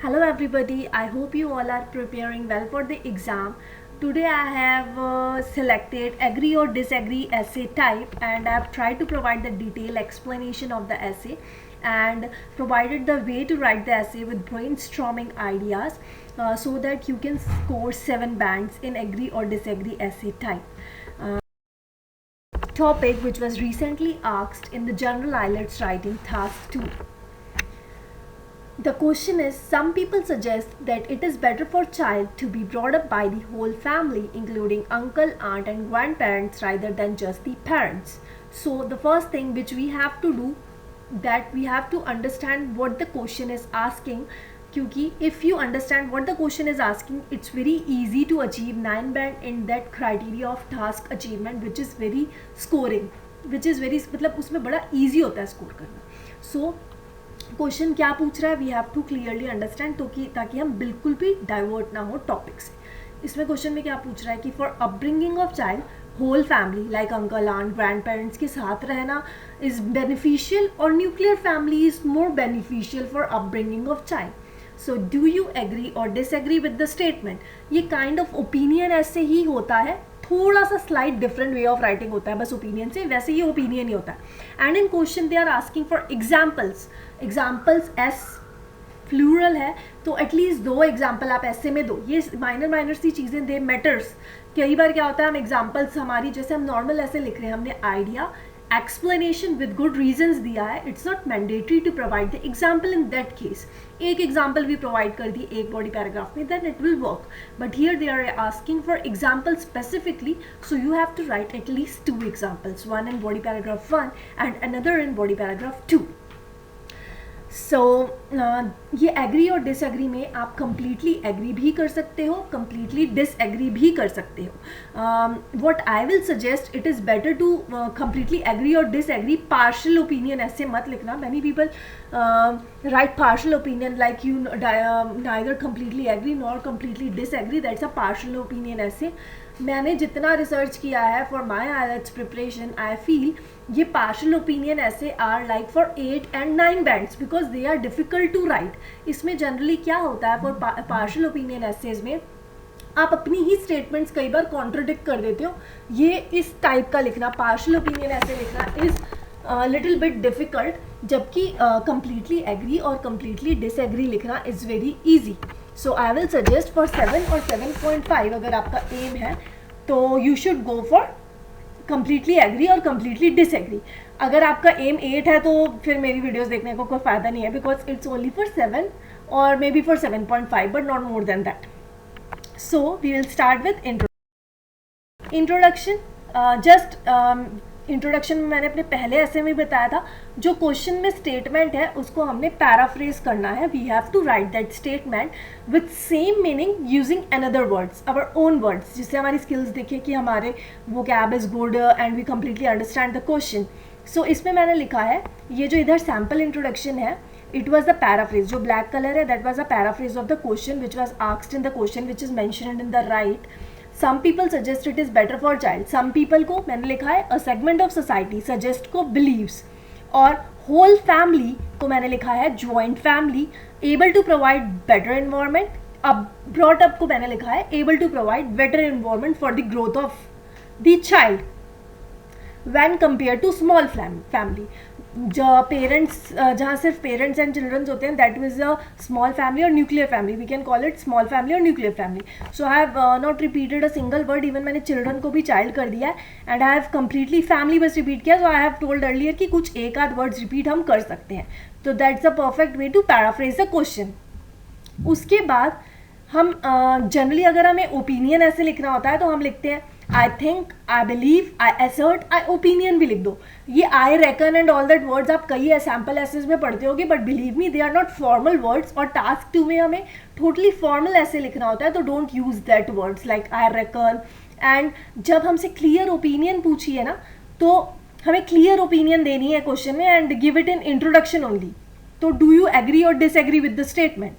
Hello everybody, I hope you all are preparing well for the exam. Today I have selected agree or disagree essay type and I have tried to provide the detailed explanation of the essay and provided the way to write the essay with brainstorming ideas so that you can score 7 bands in agree or disagree essay type. Topic which was recently asked in the general IELTS writing task 2. The question is, some people suggest that it is better for child to be brought up by the whole family, including uncle, aunt and grandparents rather than just the parents. So the first thing which we have to do, that we have to understand what the question is asking, क्योंकि if you understand what the question is asking, it's very easy to achieve 9 band in that criteria of task achievement, which is very scoring, which is very मतलब उसमें बड़ा easy होता है score करना. So question क्या पूछ रहा है, we have to clearly understand, तो कि ताकि हम बिल्कुल भी डाइवर्ट ना हो टॉपिक से. इसमें क्वेश्चन में क्या पूछ रहा है कि for upbringing of child whole family like uncle aunt grandparents के साथ रहना इज बेनिफिशियल और nuclear family is more beneficial for upbringing of child. So do you agree और डिसएग्री विद द स्टेटमेंट. ये काइंड ऑफ ओपिनियन ऐसे ही होता है, थोड़ा सा slight different way of writing होता है बस ओपिनियन से, वैसे ये ओपिनियन ही होता है. And in question they are asking for examples as plural है तो एटलीस्ट 2 एग्जाम्पल आप ऐसे में दो. ये माइनर सी चीज़ें दे मैटर्स. कई बार क्या होता है हम एग्जाम्पल्स हमारी जैसे हम नॉर्मल ऐसे लिख रहे हैं, हमने idea explanation with good reasons दिया है, it's not mandatory to provide the example in that case. एक एग्जाम्पल भी प्रोवाइड कर दी एक बॉडी पैराग्राफ में, then it will work. But here they are asking for example specifically, so you have to write at least 2 examples, one in body paragraph 1 and another in body paragraph 2. So ये agree और disagree में आप completely agree भी कर सकते हो, completely disagree भी कर सकते हो. What I will suggest, it is better to completely agree और डिसएग्री. पार्शल ओपिनियन ऐसे मत लिखना. Many people write partial opinion like you neither completely agree nor completely disagree, that's a partial opinion essay. मैंने जितना research किया है for my IELTS preparation, I feel ये partial opinion essays are like for 8 and 9 bands because they are difficult to write. इसमें generally क्या होता है for partial opinion ऐसेज में आप अपनी ही स्टेटमेंट्स कई बार कॉन्ट्रोडिक्ट कर देते हो. ये इस टाइप का लिखना, पार्शल ओपिनियन ऐसे लिखना इज लिटिल बिट डिफिकल्ट, जबकि कंप्लीटली एग्री और कंप्लीटली डिसएग्री लिखना is very easy. So I will suggest for 7 और 7.5 अगर आपका एम है तो you should go for completely agree और कम्प्लीटली डिसएग्री. अगर आपका एम 8 है तो फिर मेरी वीडियोस देखने को कोई फ़ायदा नहीं है, बिकॉज इट्स ओनली फॉर 7 और maybe for 7.5 but not more than that. So we will start with introduction. Just introduction में मैंने अपने पहले ऐसे में बताया था, जो क्वेश्चन में स्टेटमेंट है उसको हमने पैराफ्रेज करना है. We have to write that statement with same meaning using another words, our own words, जिससे हमारी स्किल्स दिखे कि हमारे vocab is good and we completely understand the question. So इसमें मैंने लिखा है, ये जो इधर सैम्पल इंट्रोडक्शन है, इट वॉज द पैराफ्रेज. जो ब्लैक कलर है that was the paraphrase of the question which was asked in the question which is मैंशन्ड in the right. Some people suggest it is better for child. Some people को मैंने लिखा है a segment of society, suggest को believes, और whole family को मैंने लिखा है joint family, able to provide better environment. अब ब्रॉट अप को मैंने लिखा है able to provide better environment for the growth of the child when compared to small family. जो पेरेंट्स जहाँ सिर्फ पेरेंट्स एंड चिल्ड्रंस होते हैं, that is a small family or nuclear family. We can call it small family or nuclear family. So I have not repeated a single word, even मैंने children को भी child कर दिया है and I have completely family बस repeat किया. So I have told earlier कि कुछ एक आध वर्ड्स रिपीट हम कर सकते हैं. तो that's a perfect way to paraphrase the question. उसके बाद हम जनरली अगर हमें ओपिनियन ऐसे लिखना होता है तो हम लिखते हैं I think, I believe, I assert, I opinion भी लिख दो. ये I reckon and all that words आप कई सैम्पल एसेज में पढ़ते होगे, but believe me they are not formal words. और टास्क 2 में हमें टोटली फॉर्मल ऐसे लिखना होता है, तो don't use that words like I reckon. And जब हमसे क्लियर ओपिनियन पूछी है ना, तो हमें क्लियर ओपिनियन देनी है क्वेश्चन में and give it in introduction only. तो डू यू एग्री और disagree with the statement.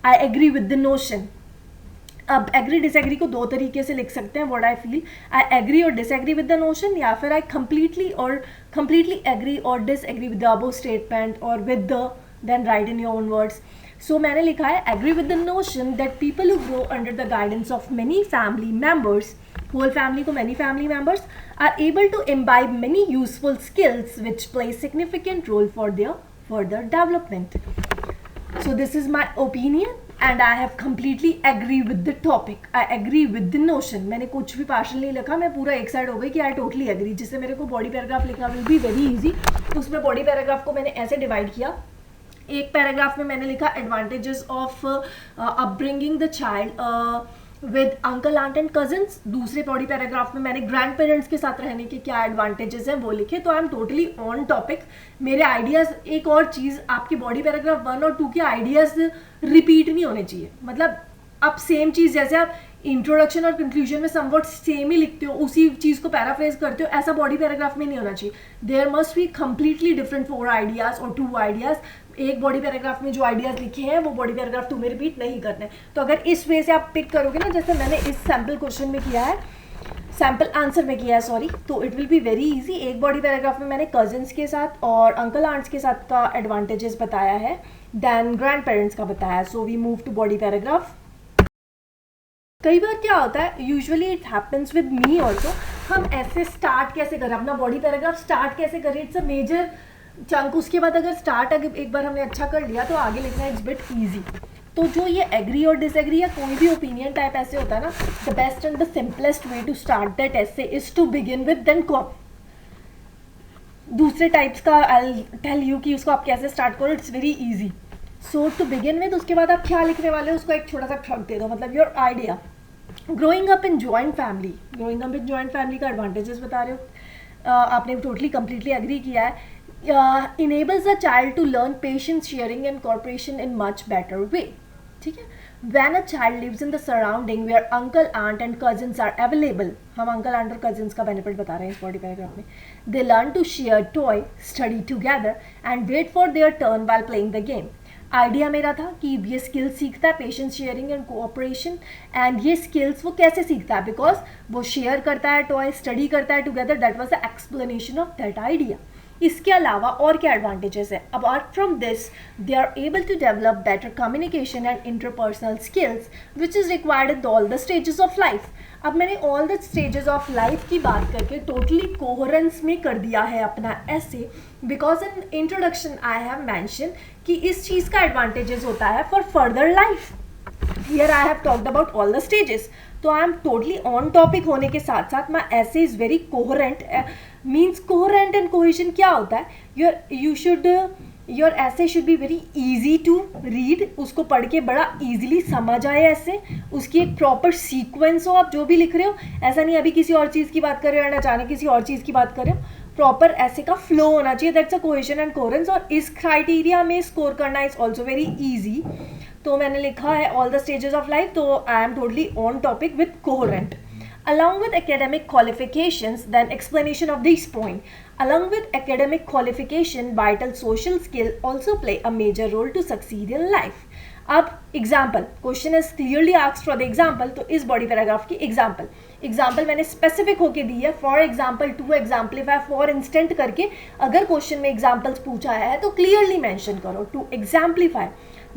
I agree with the notion. अब एग्री डिसएग्री को 2 तरीके से लिख सकते हैं. What I feel, I agree और डिसएग्री विद द नोशन, या फिर आई कम्प्लीटली एग्री और disagree with the above statement or with the, then write in your own words. So मैंने लिखा है agree with the notion that people who grow under the guidance of many family members, whole family को many family members, are able to imbibe many useful skills which play significant role for their further development. So this is my opinion and I have completely agree with the topic. I agree with the notion. मैंने कुछ भी partial नहीं लिखा, मैं पूरा एक side हो गई कि आई टोटली एग्री. जिससे मेरे को बॉडी पैराग्राफ लिखना विल बी वेरी इजी. तो उसमें बॉडी पैराग्राफ को मैंने ऐसे डिवाइड किया. एक पैराग्राफ में मैंने लिखा advantages of upbringing the child with uncle aunt and cousins. दूसरे बॉडी पैराग्राफ में मैंने ग्रैंड पेरेंट्स के साथ रहने के क्या एडवांटेजेस हैं वो लिखे. तो I am totally on topic. मेरे आइडियाज़, एक और चीज़, आपकी बॉडी पैराग्राफ 1 और 2 के आइडियाज़ रिपीट नहीं होने चाहिए. मतलब आप सेम चीज़ जैसे आप इंट्रोडक्शन और कंक्लूजन में समवट सेम ही लिखते हो, उसी चीज़ को पैराफ्रेज करते हो, ऐसा बॉडी पैराग्राफ में नहीं होना चाहिए. There must be completely different 4 ideas और 2 आइडियाज़. एक बॉडी पैराग्राफ में जो आइडियाज़ लिखे हैं वो बॉडी पैराग्राफ 2 में रिपीट नहीं करने. तो अगर इस वे से आप पिक करोगे ना, जैसे मैंने इस सैम्पल क्वेश्चन में किया है, सैम्पल आंसर में किया है सॉरी, तो it will be very easy. एक बॉडी पैराग्राफ में मैंने कजन्स के साथ और अंकल आंट्स के साथ का एडवांटेजेस बताया है, देन ग्रैंड पेरेंट्स का बताया है. So we move to body paragraph. कई बार क्या होता है, usually it happens with me also, हम ऐसे स्टार्ट कैसे करें अपना बॉडी पैराग्राफ, स्टार्ट कैसे करें, इट्स अ मेजर चंक. उसके बाद अगर स्टार्ट अगर एक बार हमने अच्छा कर लिया तो आगे लिखना इट्स बिट ईजी. तो जो ये एग्री और डिसएग्री या कोई भी ओपिनियन टाइप ऐसे होता है ना, the best and the simplest way to start that essay is to begin with then comma. दूसरे टाइप्स का आई टेल यू कि उसको आप कैसे स्टार्ट करो, it's very easy. So to begin with, उसके बाद आप क्या लिखने वाले हो उसको एक छोटा सा ट्रक दे दो, मतलब your idea. Growing up in joint family, growing up in joint family का एडवांटेजेस बता रहे हो. आपने टोटली कम्प्लीटली एग्री किया है. enables a child to learn patience, sharing and cooperation in much better way. ठीक है. When a child lives in the surrounding where uncle, aunt and cousins are available, हम uncle, aunt और cousins का benefit बता रहे हैं इस body paragraph में. They learn to share toy, study together and wait for their turn while playing the game. Idea मेरा था कि ये स्किल्स सीखता है, patience, sharing and cooperation. And ये स्किल्स वो कैसे सीखता है, बिकॉज वो शेयर करता है टॉय, स्टडी करता है together. That was the explanation of that idea. इसके अलावा और क्या एडवांटेजेस है, apart from this they are able to develop better communication and interpersonal skills which is required in all the stages of life. अब मैंने all the stages of life की बात करके टोटली कोहरेंस में कर दिया है अपना essay, because in introduction I have mention कि इस चीज़ का एडवांटेजेस होता है for further life. Here I have talked about all the stages. तो I am totally on topic होने के साथ साथ my essay is very coherent. Means coherent and cohesion क्या होता है, your essay should be very easy to read. उसको पढ़ के बड़ा ईजिली समझ आए ऐसे, उसकी एक प्रॉपर सीक्वेंस हो. आप जो भी लिख रहे हो, ऐसा नहीं अभी किसी और चीज़ की बात कर रहे हो एंड अचानक किसी और चीज़ की बात कर रहे हो. प्रॉपर ऐसे का फ्लो होना चाहिए. That's a cohesion and coherence. और इस क्राइटेरिया में स्कोर करना इज ऑल्सो वेरी ईजी. तो मैंने लिखा है all the stages of life. तो I am totally on topic with coherent. Along with academic qualifications, then explanation of this point. Along with academic qualification, vital social skill also play a major role to succeed in life. अब example, question is clearly asked for the example. तो इस body paragraph की example मैंने specific होके दी है. For example, to exemplify, for instant करके अगर क्वेश्चन में एग्जाम्पल्स पूछा है तो क्लियरली मेंशन करो. To exemplify,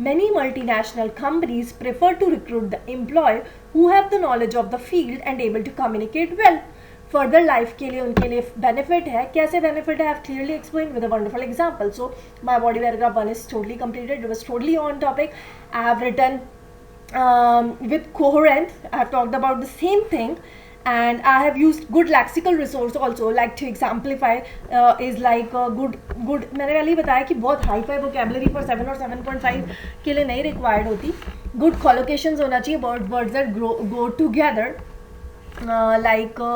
many multinational companies prefer to recruit the employee who have the knowledge of the field and able to communicate well. Further life के लिए उनके लिए benefit है. कैसे benefit है? I have clearly explained with a wonderful example. So my body paragraph 1 is totally completed. It was totally on topic. I have written with coherence. I have talked about the same thing. And I have used good lexical resource also, like to exemplify is like good. मैंने पहले ही बताया कि बहुत hi fi vocabulary for 7 और 7.5 के लिए नहीं required होती. गुड collocations होना चाहिए, words that go together, like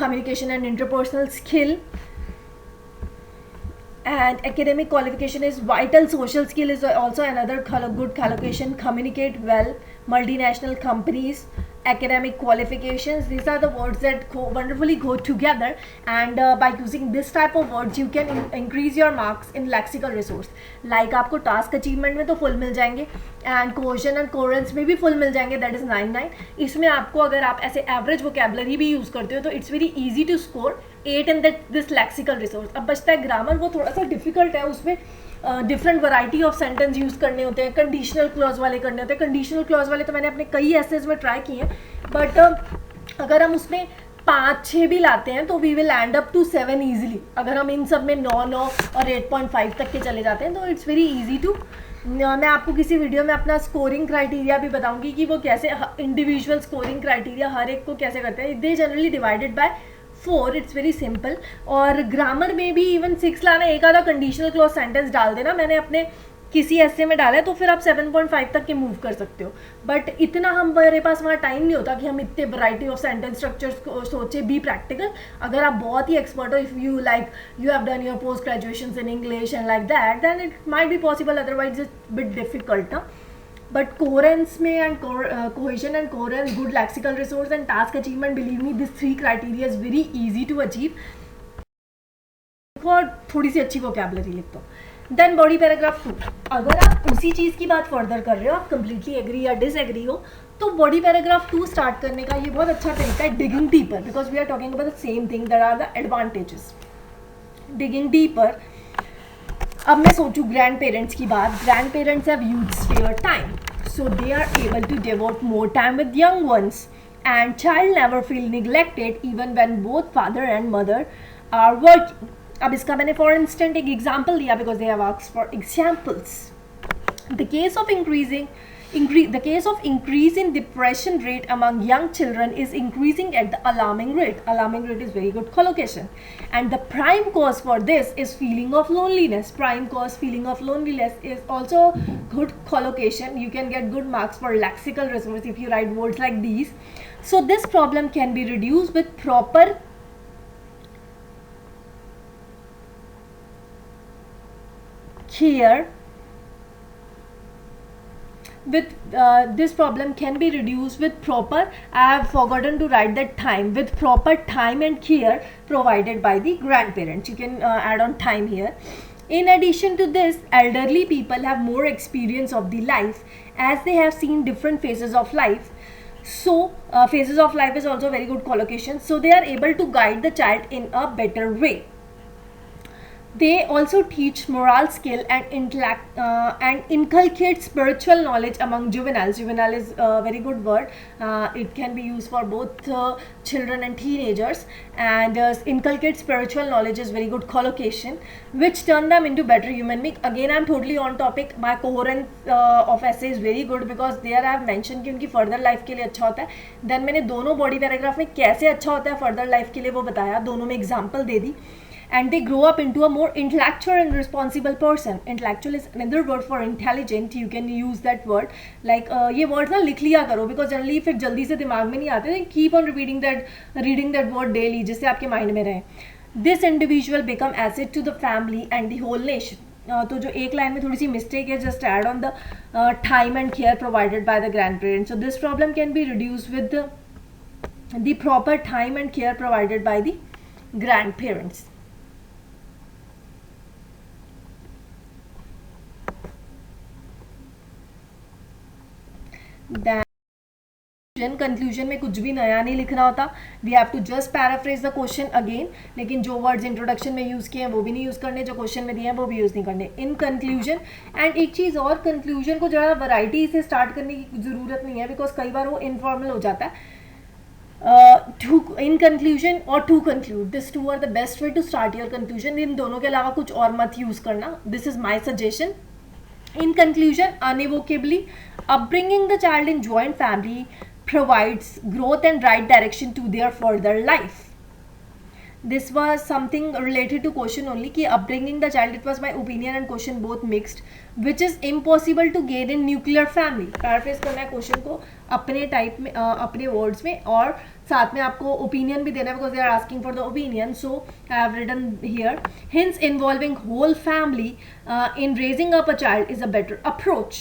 communication and interpersonal skill. And academic qualification is vital. Social skill is also another good collocation. Communicate well, multinational companies, academic qualifications. These are the words that wonderfully go together. And by using this type of words, you can increase your marks in lexical resource. Like आपको task achievement में तो full मिल जाएंगे, and cohesion and coherence में भी full मिल जाएंगे. That is 9. इसमें आपको अगर आप ऐसे average vocabulary भी use करते हो तो it's very easy to score 8 in this lexical resource. अब बचता है ग्रामर, वो थोड़ा सा डिफिकल्ट है. उसमें different variety of sentence use करने होते हैं, कंडीशनल क्लॉज वाले करने होते हैं. कंडीशनल क्लॉज वाले तो मैंने अपने कई एसेज में ट्राई किए हैं, बट अगर हम उसमें 5-6 भी लाते हैं तो we will end up to 7 easily. अगर हम इन सब में 9 और 8.5 तक के चले जाते हैं तो इट्स वेरी ईजी टू. मैं आपको किसी वीडियो में अपना स्कोरिंग क्राइटेरिया भी बताऊंगी कि वो कैसे इंडिविजुअल स्कोरिंग क्राइटेरिया हर एक को कैसे करते हैं. They generally divided by 4. It's very simple. और ग्रामर में भी इवन 6 लाना, एक आधा कंडीशनल क्लॉज सेंटेंस डाल देना. मैंने अपने किसी ऐसे में डाला है तो फिर आप 7.5 तक के मूव कर सकते हो. बट इतना हमारे पास वहाँ टाइम नहीं होता कि हम इतने वैरायटी ऑफ सेंटेंस स्ट्रक्चर्स को सोचे. Be practical. अगर आप बहुत ही एक्सपर्ट हो, if you like you have done your post graduation in English and like that, then it might be possible. Otherwise it's bit difficult ना. बट कोहेरेंस में and cohesion and coherence, good lexical resource and task achievement, believe me this 3 criteria is very easy to achieve. और थोड़ी सी अच्छी vocabulary लिख दो. Then body paragraph 2. अगर आप उसी चीज़ की बात फर्दर कर रहे हो, आप कंप्लीटली एग्री या डिसएग्री हो, तो बॉडी पैराग्राफ 2 स्टार्ट करने का ये बहुत अच्छा तरीका है. Digging deeper, because we are talking about the same thing, that are the advantages. Digging deeper. अब मैं सोचूं ग्रैंड पेरेंट्स की बात. Grandparents have used spare time, so they are able to devote more time with young ones, and child never feel neglected even when both father and mother are working. अब इसका मैंने for instant एक example दिया, because they have asked for examples. The case of increase in depression rate among young children is increasing at the alarming rate. Alarming rate is very good collocation. And the prime cause for this is feeling of loneliness. Prime cause feeling of loneliness is also good collocation. You can get good marks for lexical resource if you write words like these. So this problem can be reduced with proper care. This problem can be reduced with proper, I have forgotten to write that time, with proper time and care provided by the grandparents. You can add on time here. In addition to this, elderly people have more experience of the life, as they have seen different phases of life. So phases of life is also very good collocation. So they are able to guide the child in a better way. They also teach moral skill and intellect and inculcate spiritual knowledge among juveniles. Juvenile is a very good word. It can be used for both children and teenagers. And inculcate spiritual knowledge is very good collocation, which turn them into better human being. Again, I am totally on topic. My coherence of essay is very good because there I have mentioned कि उनकी further life के लिए अच्छा होता है. Then मैंने दोनों body paragraph में कैसे अच्छा होता है further life के लिए वो बताया, दोनों में example they the. And they grow up into a more intellectual and responsible person. Intellectual is another word for intelligent. You can use that word. Like ये word ना लिख लिया करो, because generally फिर जल्दी से दिमाग में नहीं आते. Keep on reading that word daily, जिससे आपके mind में रहे. This individual become asset to the family and the whole nation. तो जो एक लाइन में थोड़ी सी मिस्टेक है, just add on the time and care provided by the grandparents. So this problem can be reduced with the proper time and care provided by the grandparents. Conclusion में कुछ भी नया नहीं लिखना होता. We have to just paraphrase the question again. लेकिन जो words introduction में यूज़ किए हैं वो भी नहीं यूज़ करने, जो क्वेश्चन में दिए हैं वो भी यूज़ नहीं करने. इन कंक्लूजन, एंड एक चीज़ और, कंक्लूजन को ज़रा वैरायटी से स्टार्ट करने की ज़रूरत नहीं है, बिकॉज कई बार वो इनफॉर्मल हो जाता है. In conclusion or to conclude, this two are the best way to start your conclusion. इन दोनों के अलावा कुछ और मत यूज़ करना. This is my suggestion. In conclusion, unequivocally, upbringing the child in joint family provides growth and right direction to their further life. This was something related to question only, कि upbringing the child, it was my opinion and question both mixed, which is impossible to gain in nuclear family. Paraphrase करना है question को अपने type में, अपने words में, और साथ में आपको ओपिनियन भी देना है, because they are asking for the opinion. So I have written here, hence involving whole family in raising up a child is a better approach.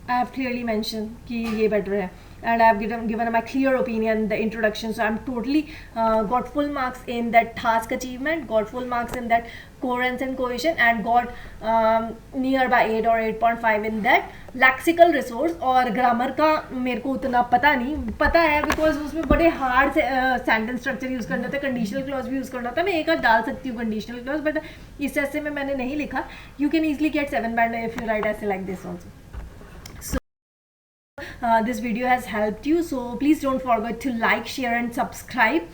I have clearly mention कि ये बेटर है. and I have given my clear opinion in the introduction. So I'm totally got full marks in that task achievement, got full marks in that coherence and cohesion, and got nearby 8 or 8.5 in that lexical resource. और grammar का मेरे को उतना पता नहीं, पता है because उसमें बड़े हार्ड सेंटेंस स्ट्रक्चर यूज़ करना होता है, कंडीशनल क्लॉज भी यूज़ करना होता है. मैं एक आध डाल सकती हूँ कंडीशनल क्लॉज, बट इस ऐसे में मैंने नहीं लिखा. You can easily get 7 band if you write essay like this also. This video has helped you, so please don't forget to like, share and subscribe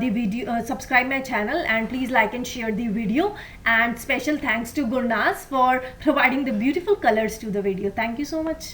the video, subscribe my channel, and please like and share the video. And special thanks to Gurnaz for providing the beautiful colors to the video. Thank you so much.